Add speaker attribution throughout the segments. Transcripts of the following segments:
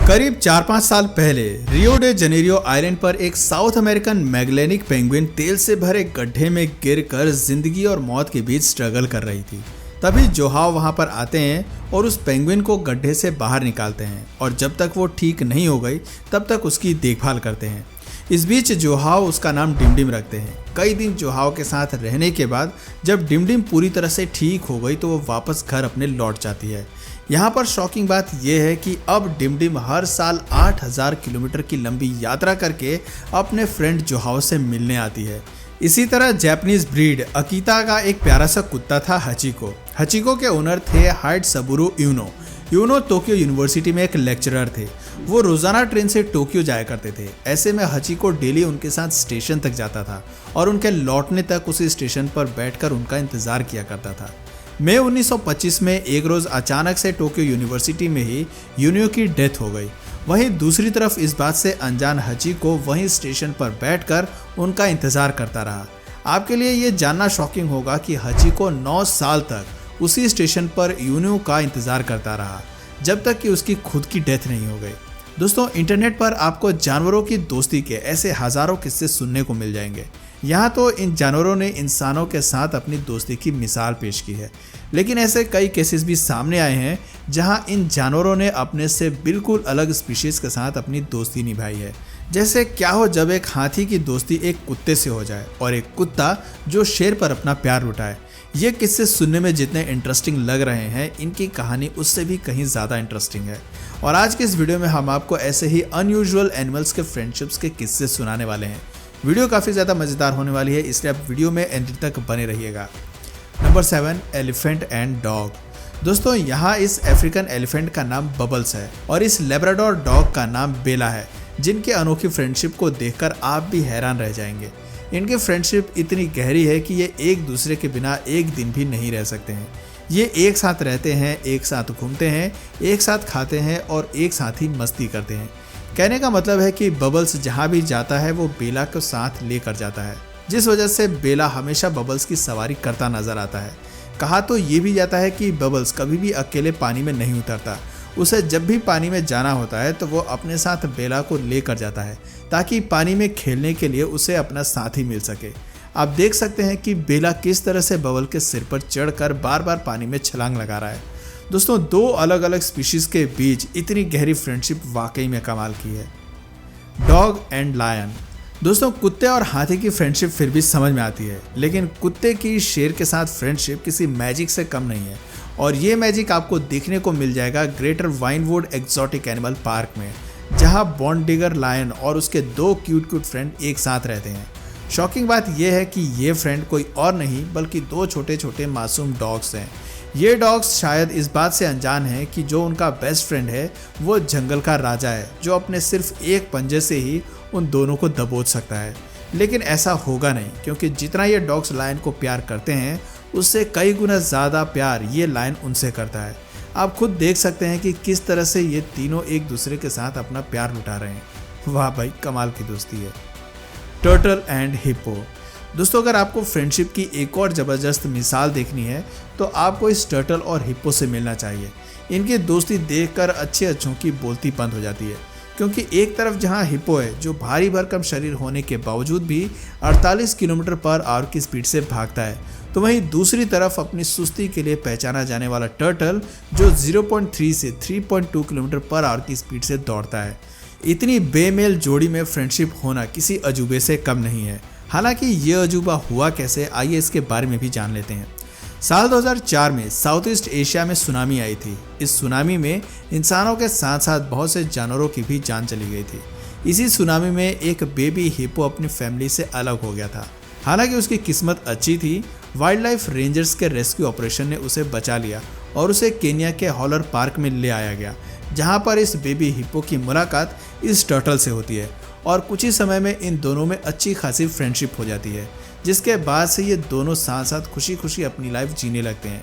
Speaker 1: करीब 4-5 साल पहले रियो डे जनेरियो आइलैंड पर एक साउथ अमेरिकन मैगलेनिक पेंगुइन तेल से भरे गड्ढे में गिरकर जिंदगी और मौत के बीच स्ट्रगल कर रही थी। तभी जोहाव वहां पर आते हैं और उस पेंगुइन को गड्ढे से बाहर निकालते हैं और जब तक वो ठीक नहीं हो गई तब तक उसकी देखभाल करते हैं। इस बीच जोहाव उसका नाम डिमडिम रखते हैं। कई दिन जोहाव के साथ रहने के बाद जब डिमडिम पूरी तरह से ठीक हो गई तो वो वापस घर अपने लौट जाती है। यहाँ पर शॉकिंग बात यह है कि अब डिमडिम हर साल 8000 किलोमीटर की लंबी यात्रा करके अपने फ्रेंड जोहाव से मिलने आती है। इसी तरह जापानीज ब्रीड अकीता का एक प्यारा सा कुत्ता था हचिको। हचिको के ओनर थे हाइटसुबुरु यूनो। यूनो टोक्यो यूनिवर्सिटी में एक लेक्चरर थे। वो रोजाना ट्रेन से टोक्यो जाया करते थे। ऐसे में हचिको डेली उनके साथ स्टेशन तक जाता था और उनके लौटने तक उसी स्टेशन पर बैठकर उनका इंतजार किया करता था। मई 1925 में एक रोज अचानक से टोक्यो यूनिवर्सिटी में ही यूनियो की डेथ हो गई। वहीं दूसरी तरफ इस बात से अनजान हचिको वहीं स्टेशन पर बैठकर उनका इंतजार करता रहा। आपके लिए ये जानना शॉकिंग होगा कि हचिको 9 साल तक उसी स्टेशन पर यूनियो का इंतजार करता रहा जब तक कि उसकी खुद की डेथ नहीं हो गई। दोस्तों, इंटरनेट पर आपको जानवरों की दोस्ती के ऐसे हजारों किस्से सुनने को मिल जाएंगे। यहाँ तो इन जानवरों ने इंसानों के साथ अपनी दोस्ती की मिसाल पेश की है, लेकिन ऐसे कई केसेस भी सामने आए हैं जहाँ इन जानवरों ने अपने से बिल्कुल अलग स्पीशीज के साथ अपनी दोस्ती निभाई है। जैसे क्या हो जब एक हाथी की दोस्ती एक कुत्ते से हो जाए और एक कुत्ता जो शेर पर अपना प्यार लुटाए। ये किस्से सुनने में जितने इंटरेस्टिंग लग रहे हैं, इनकी कहानी उससे भी कहीं ज़्यादा इंटरेस्टिंग है। और आज के इस वीडियो में हम आपको ऐसे ही अनयूजुअल एनिमल्स के फ्रेंडशिप्स के किस्से सुनाने वाले हैं। वीडियो काफ़ी ज़्यादा मज़ेदार होने वाली है, इसलिए आप वीडियो में एंड तक बने रहिएगा। Number 7, elephant and dog. दोस्तों, यहाँ इस अफ्रीकन एलिफेंट का नाम बबल्स है और इस लेब्राडोर डॉग का नाम बेला है, जिनके अनोखी फ्रेंडशिप को देखकर आप भी हैरान रह जाएंगे। इनकी फ्रेंडशिप इतनी गहरी है कि ये एक दूसरे के बिना एक दिन भी नहीं रह सकते हैं। ये एक साथ रहते हैं, एक साथ घूमते हैं, एक साथ खाते हैं और एक साथ ही मस्ती करते हैं। कहने का मतलब है कि बबल्स जहाँ भी जाता है वो बेला को साथ लेकर जाता है, जिस वजह से बेला हमेशा बबल्स की सवारी करता नजर आता है। कहा तो ये भी जाता है कि बबल्स कभी भी अकेले पानी में नहीं उतरता। उसे जब भी पानी में जाना होता है तो वो अपने साथ बेला को लेकर जाता है ताकि पानी में खेलने के लिए उसे अपना साथी मिल सके। आप देख सकते हैं कि बेला किस तरह से बबल के सिर पर चढ़कर बार बार पानी में छलांग लगा रहा है। दोस्तों, 2 अलग अलग स्पीशीज के बीच इतनी गहरी फ्रेंडशिप वाकई में कमाल की है। Dog and lion. दोस्तों, कुत्ते और हाथी की फ्रेंडशिप फिर भी समझ में आती है, लेकिन कुत्ते की शेर के साथ फ्रेंडशिप किसी मैजिक से कम नहीं है। और ये मैजिक आपको देखने को मिल जाएगा greater Winwood exotic animal park में, जहां बॉन्डिगर लायन और उसके 2 क्यूट फ्रेंड एक साथ रहते हैं। शॉकिंग बात यह है कि ये फ्रेंड कोई और नहीं बल्कि 2 छोटे छोटे मासूम डॉग्स हैं। ये डॉग्स शायद इस बात से अनजान हैं कि जो उनका बेस्ट फ्रेंड है वो जंगल का राजा है, जो अपने सिर्फ एक पंजे से ही उन दोनों को दबोच सकता है। लेकिन ऐसा होगा नहीं, क्योंकि जितना ये डॉग्स लायन को प्यार करते हैं उससे कई गुना ज़्यादा प्यार ये लायन उनसे करता है। आप खुद देख सकते हैं कि किस तरह से ये तीनों एक दूसरे के साथ अपना प्यार लुटा रहे हैं। वाह भाई, कमाल की दोस्ती है। Turtle and hippo. दोस्तों, अगर आपको फ्रेंडशिप की एक और ज़बरदस्त मिसाल देखनी है तो आपको इस टर्टल और हिप्पो से मिलना चाहिए। इनकी दोस्ती देखकर अच्छे अच्छों की बोलती बंद हो जाती है, क्योंकि एक तरफ जहां हिप्पो है जो भारी भरकम शरीर होने के बावजूद भी 48 किलोमीटर पर आवर की स्पीड से भागता है, तो वहीं दूसरी तरफ अपनी सुस्ती के लिए पहचाना जाने वाला टर्टल जो 0.3 से 3.2 किलोमीटर पर आवर की स्पीड से दौड़ता है। इतनी बेमेल जोड़ी में फ्रेंडशिप होना किसी अजूबे से कम नहीं है। हालांकि ये अजूबा हुआ कैसे, आइए इसके बारे में भी जान लेते हैं। साल 2004 में साउथ ईस्ट एशिया में सुनामी आई थी। इस सुनामी में इंसानों के साथ साथ बहुत से जानवरों की भी जान चली गई थी। इसी सुनामी में एक बेबी हिप्पो अपनी फैमिली से अलग हो गया था। हालांकि उसकी किस्मत अच्छी थी, वाइल्ड लाइफ रेंजर्स के रेस्क्यू ऑपरेशन ने उसे बचा लिया और उसे केन्या के हॉलर पार्क में ले आया गया, जहां पर इस बेबी हिप्पो की मुलाकात इस टर्टल से होती है और कुछ ही समय में इन दोनों में अच्छी खासी फ्रेंडशिप हो जाती है, जिसके बाद से ये दोनों साथ साथ खुशी खुशी अपनी लाइफ जीने लगते हैं।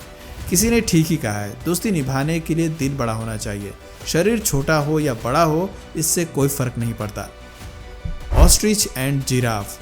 Speaker 1: किसी ने ठीक ही कहा है, दोस्ती निभाने के लिए दिल बड़ा होना चाहिए। शरीर छोटा हो या बड़ा हो, इससे कोई फर्क नहीं पड़ता। Ostrich and giraffe.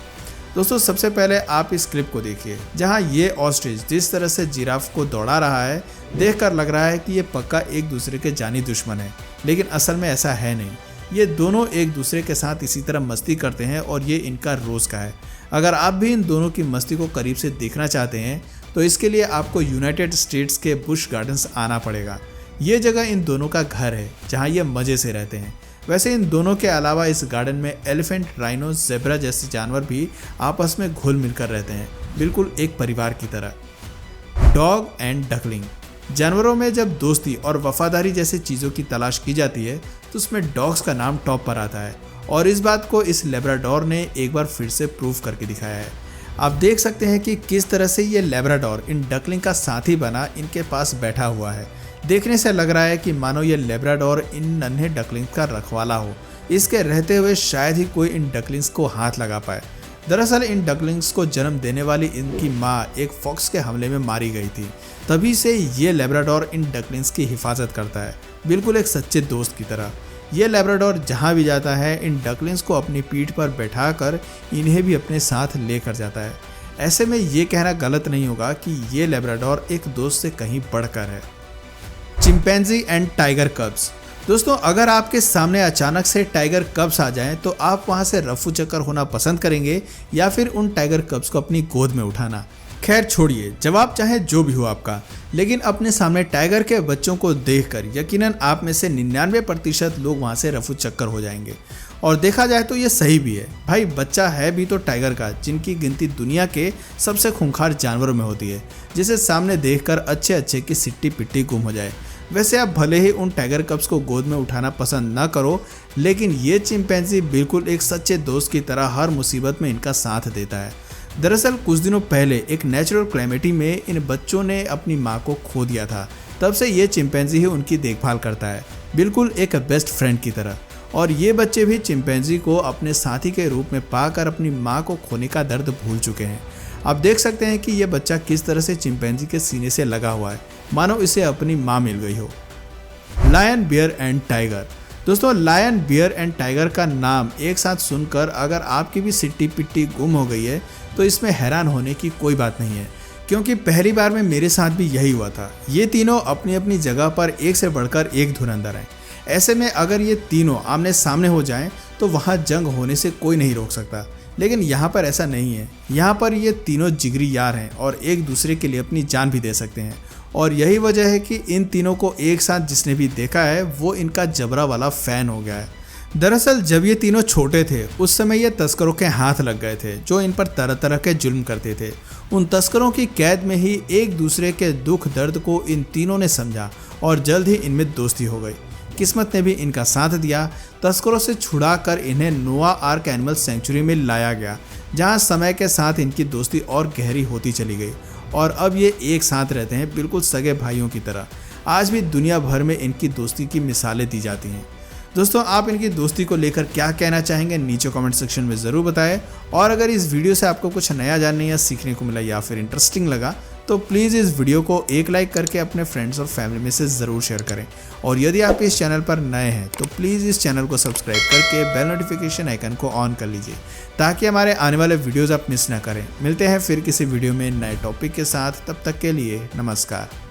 Speaker 1: दोस्तों सबसे पहले आप इस क्लिप को देखिए जहां ये ऑस्ट्रिच जिस तरह से जिराफ को दौड़ा रहा है, देखकर लग रहा है कि ये पक्का एक दूसरे के जानी दुश्मन है, लेकिन असल में ऐसा है नहीं। ये दोनों एक दूसरे के साथ इसी तरह मस्ती करते हैं और ये इनका रोज का है। अगर आप भी इन दोनों की मस्ती को करीब से देखना चाहते हैं तो इसके लिए आपको यूनाइटेड स्टेट्स के बुश गार्डन्स आना पड़ेगा। ये जगह इन दोनों का घर है जहाँ ये मज़े से रहते हैं। वैसे इन दोनों के अलावा इस गार्डन में एलिफेंट, राइनो, ज़ेब्रा जैसे जानवर भी आपस में घुल मिलकर रहते हैं, बिल्कुल एक परिवार की तरह। Dog and duckling. जानवरों में जब दोस्ती और वफादारी जैसी चीज़ों की तलाश की जाती है तो उसमें डॉग्स का नाम टॉप पर आता है और इस बात को इस लेब्राडोर ने एक बार फिर से प्रूव करके दिखाया है। आप देख सकते हैं कि किस तरह से ये लेब्राडोर इन डकलिंग का साथी बना इनके पास बैठा हुआ है। देखने से लग रहा है कि मानो ये लेब्राडोर इन नन्हे डकलिंग्स का रखवाला हो। इसके रहते हुए शायद ही कोई इन डकलिंग्स को हाथ लगा पाए। दरअसल इन डकलिंग्स को जन्म देने वाली इनकी माँ एक फॉक्स के हमले में मारी गई थी, तभी से ये लेब्राडोर इन डकलिंग्स की हिफाजत करता है, बिल्कुल एक सच्चे दोस्त की तरह। ये लेब्राडोर जहाँ भी जाता है इन डकलिंग्स को अपनी पीठ पर बैठाकर इन्हें भी अपने साथ लेकर जाता है। ऐसे में ये कहना गलत नहीं होगा कि ये लेब्राडोर एक दोस्त से कहीं बढ़कर है। Chimpanzee and tiger कब्स। दोस्तों अगर आपके सामने अचानक से टाइगर कब्स आ जाएं तो आप वहां से रफू चक्कर होना पसंद करेंगे या फिर उन टाइगर कब्स को अपनी गोद में उठाना? खैर छोड़िए, जवाब चाहे जो भी हो आपका, लेकिन अपने सामने टाइगर के बच्चों को देखकर यकीनन आप में से 99% लोग वहां से रफू चक्कर हो जाएंगे। और देखा जाए तो ये सही भी है। भाई बच्चा है भी तो टाइगर का, जिनकी गिनती दुनिया के सबसे खूंखार जानवरों में होती है, जिसे सामने देखकर अच्छे की सिट्टी पिट्टी गुम हो जाए। वैसे आप भले ही उन टाइगर कब्स को गोद में उठाना पसंद ना करो, लेकिन ये चिंपैंजी बिल्कुल एक सच्चे दोस्त की तरह हर मुसीबत में इनका साथ देता है। दरअसल कुछ दिनों पहले एक नेचुरल क्लैमिटी में इन बच्चों ने अपनी माँ को खो दिया था। तब से ये चिंपैंजी ही उनकी देखभाल करता है, बिल्कुल एक बेस्ट फ्रेंड की तरह। और ये बच्चे भी चिंपैंजी को अपने साथी के रूप में पाकर अपनी माँ को खोने का दर्द भूल चुके हैं। आप देख सकते हैं कि ये बच्चा किस तरह से चिंपैंजी के सीने से लगा हुआ है, मानो इसे अपनी माँ मिल गई हो। Lion, bear and tiger. दोस्तों लायन, बियर एंड टाइगर का नाम एक साथ सुनकर अगर आपकी भी सिट्टी पिट्टी गुम हो गई है तो इसमें हैरान होने की कोई बात नहीं है, क्योंकि पहली बार में मेरे साथ भी यही हुआ था। ये तीनों अपनी अपनी जगह पर एक से बढ़कर एक धुरंधर हैं। ऐसे में अगर ये तीनों आमने सामने हो जाएं तो वहाँ जंग होने से कोई नहीं रोक सकता, लेकिन यहाँ पर ऐसा नहीं है। यहाँ पर ये तीनों जिगरी यार हैं और एक दूसरे के लिए अपनी जान भी दे सकते हैं। और यही वजह है कि इन तीनों को एक साथ जिसने भी देखा है वो इनका जबरा वाला फैन हो गया है। दरअसल जब ये तीनों छोटे थे उस समय ये तस्करों के हाथ लग गए थे, जो इन पर तरह तरह के जुल्म करते थे। उन तस्करों की कैद में ही एक दूसरे के दुख दर्द को इन तीनों ने समझा और जल्द ही इनमें दोस्ती हो गई। किस्मत ने भी इनका साथ दिया। तस्करों से छुड़ाकर इन्हें नोआ आर्क एनिमल सेंचुरी में लाया गया, जहां समय के साथ इनकी दोस्ती और गहरी होती चली गई और अब ये एक साथ रहते हैं, बिल्कुल सगे भाइयों की तरह। आज भी दुनिया भर में इनकी दोस्ती की मिसालें दी जाती हैं। दोस्तों आप इनकी दोस्ती को लेकर क्या कहना चाहेंगे नीचे कमेंट सेक्शन में ज़रूर बताएं। और अगर इस वीडियो से आपको कुछ नया जानने या सीखने को मिला या फिर इंटरेस्टिंग लगा तो प्लीज़ इस वीडियो को एक लाइक करके अपने फ्रेंड्स और फैमिली में से ज़रूर शेयर करें। और यदि आप इस चैनल पर नए हैं तो प्लीज़ इस चैनल को सब्सक्राइब करके बेल नोटिफिकेशन आइकन को ऑन कर लीजिए, ताकि हमारे आने वाले वीडियोज़ आप मिस ना करें। मिलते हैं फिर किसी वीडियो में नए टॉपिक के साथ, तब तक के लिए नमस्कार।